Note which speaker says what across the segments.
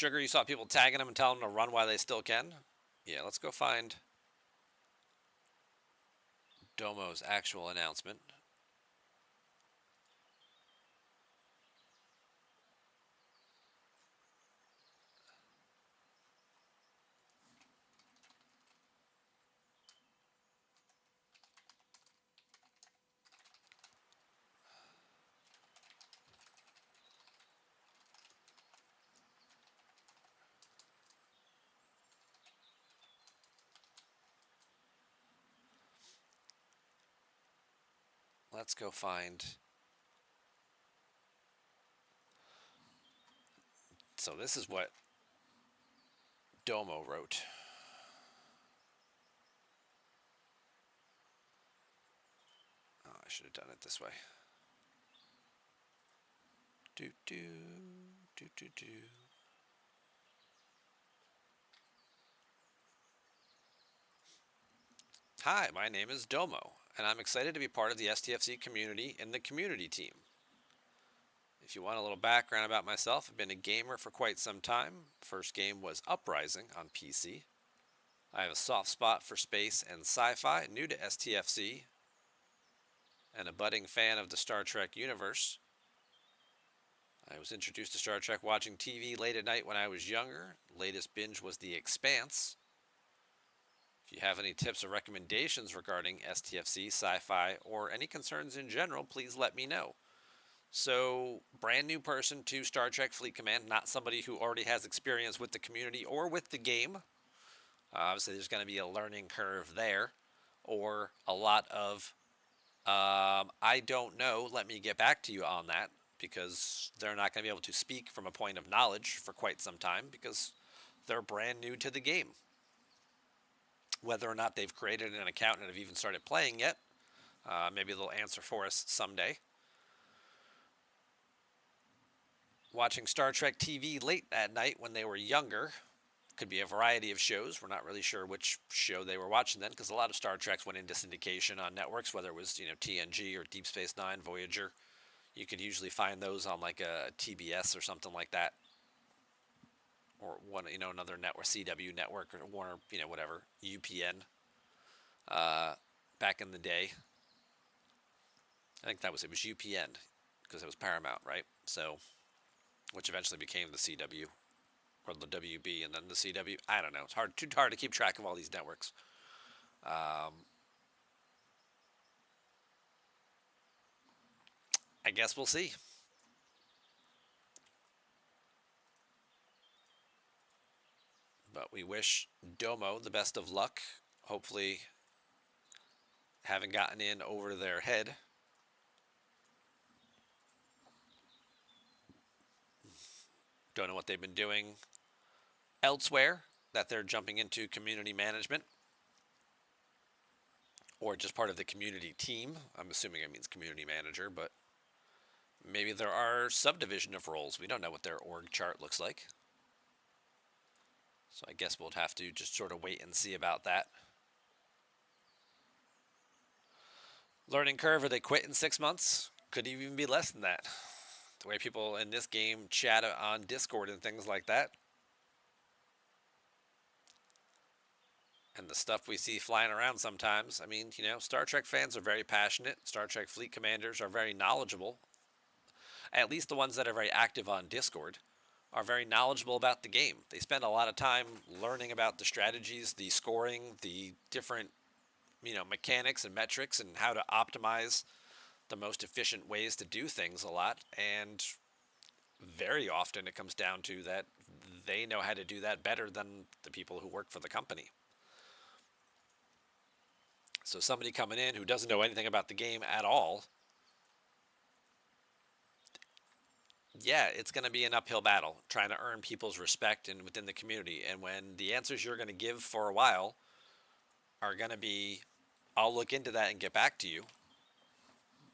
Speaker 1: Sugar, you saw people tagging him and telling him to run while they still can? Yeah, let's go find Domo's actual announcement. Let's go find. So this is what Domo wrote. Oh, I should have done it this way. Do do do do do. Hi, my name is Domo, and I'm excited to be part of the STFC community and the community team. If you want a little background about myself, I've been a gamer for quite some time. First game was Uprising on PC. I have a soft spot for space and sci-fi, new to STFC, and a budding fan of the Star Trek universe. I was introduced to Star Trek watching TV late at night when I was younger. Latest binge was The Expanse. If you have any tips or recommendations regarding STFC, sci-fi, or any concerns in general, please let me know. So, brand new person to Star Trek Fleet Command, not somebody who already has experience with the community or with the game. Obviously, there's going to be a learning curve there, or a lot of, I don't know, let me get back to you on that, because they're not going to be able to speak from a point of knowledge for quite some time, because they're brand new to the game. Whether or not they've created an account and have even started playing yet, maybe they'll answer for us someday. Watching Star Trek TV late at night when they were younger. Could be a variety of shows. We're not really sure which show they were watching then, because a lot of Star Treks went into syndication on networks, whether it was TNG or Deep Space Nine, Voyager. You could usually find those on like a TBS or something like that, or one another network, CW network or Warner, whatever, UPN. Back in the day, I think it was UPN because it was Paramount, right? So, which eventually became the CW or the WB and then the CW. I don't know. It's too hard to keep track of all these networks. I guess we'll see. But we wish Domo the best of luck. Hopefully, haven't gotten in over their head. Don't know what they've been doing elsewhere, that they're jumping into community management or just part of the community team. I'm assuming it means community manager, but maybe there are subdivision of roles. We don't know what their org chart looks like. So I guess we'll have to just sort of wait and see about that. Learning curve, are they quit in 6 months? Could even be less than that. The way people in this game chat on Discord and things like that. And the stuff we see flying around sometimes. I mean, Star Trek fans are very passionate. Star Trek fleet commanders are very knowledgeable. At least the ones that are very active on Discord are very knowledgeable about the game. They spend a lot of time learning about the strategies, the scoring, the different, mechanics and metrics and how to optimize the most efficient ways to do things a lot. And very often it comes down to that they know how to do that better than the people who work for the company. So somebody coming in who doesn't know anything about the game at all, yeah, it's going to be an uphill battle trying to earn people's respect and within the community. And when the answers you're going to give for a while are going to be, I'll look into that and get back to you,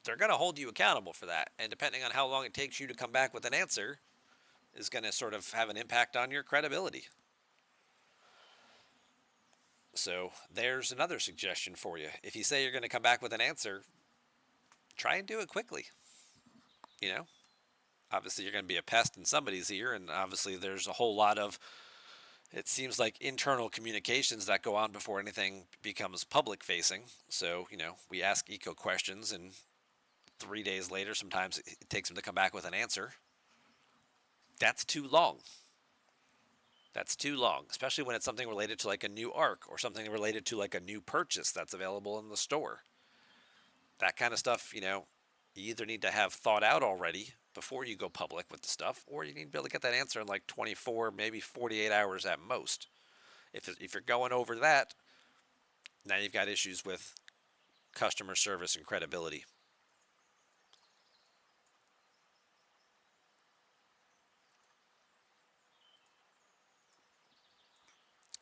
Speaker 1: they're going to hold you accountable for that. And depending on how long it takes you to come back with an answer is going to sort of have an impact on your credibility. So there's another suggestion for you. If you say you're going to come back with an answer, try and do it quickly. You know, obviously you're going to be a pest in somebody's ear, and obviously there's a whole lot of, it seems like, internal communications that go on before anything becomes public facing. So, we ask Eco questions, and 3 days later, sometimes it takes them to come back with an answer. That's too long. That's too long, especially when it's something related to like a new arc or something related to like a new purchase that's available in the store. That kind of stuff, you either need to have thought out already before you go public with the stuff, or you need to be able to get that answer in like 24, maybe 48 hours at most. If you're going over that, now you've got issues with customer service and credibility.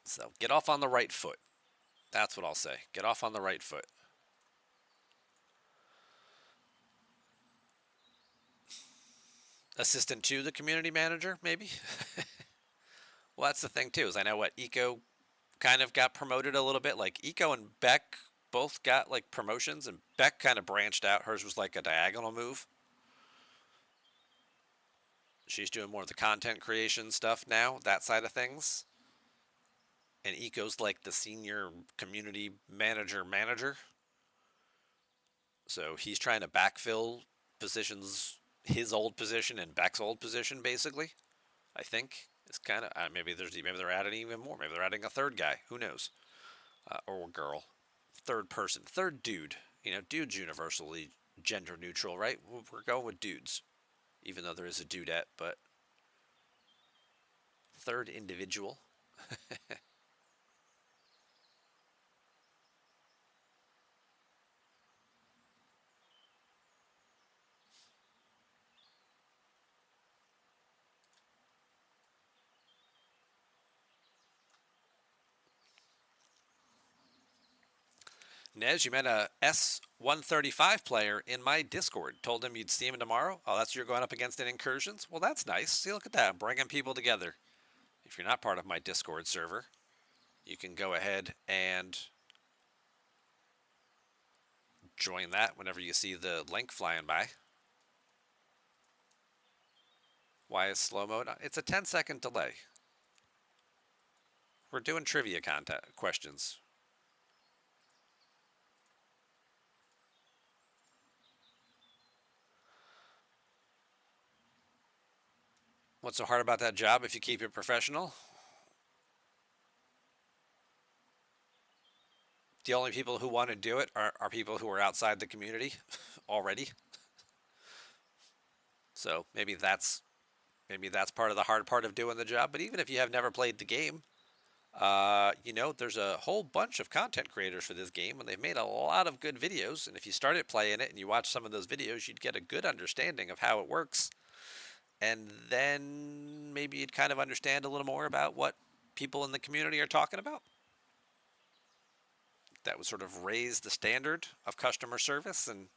Speaker 1: So get off on the right foot. That's what I'll say. Get off on the right foot. Assistant to the community manager, maybe? Well, that's the thing too. Is I know what Eco kind of got promoted a little bit. Like Eco and Beck both got like promotions, and Beck kind of branched out. Hers was like a diagonal move. She's doing more of the content creation stuff now, that side of things. And Eco's like the senior community manager. So he's trying to backfill positions, his old position and Beck's old position, basically. I think it's kind of maybe they're adding even more. Maybe they're adding a third guy. Who knows? Or girl, third person, third dude. Dude's universally gender neutral, right? We're going with dudes, even though there is a dudette, but third individual. Nez, you met a S135 player in my Discord. Told him you'd see him tomorrow. Oh, that's what you're going up against in Incursions? Well, that's nice. See, look at that. Bringing people together. If you're not part of my Discord server, you can go ahead and join that whenever you see the link flying by. Why is slow mode? It's a 10-second delay. We're doing trivia content questions. What's so hard about that job if you keep it professional? The only people who want to do it are people who are outside the community already. So maybe that's part of the hard part of doing the job. But even if you have never played the game, there's a whole bunch of content creators for this game, and they've made a lot of good videos. And if you started playing it and you watch some of those videos, you'd get a good understanding of how it works. And then maybe you'd kind of understand a little more about what people in the community are talking about. That would sort of raise the standard of customer service and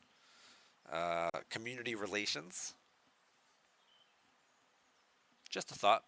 Speaker 1: community relations. Just a thought.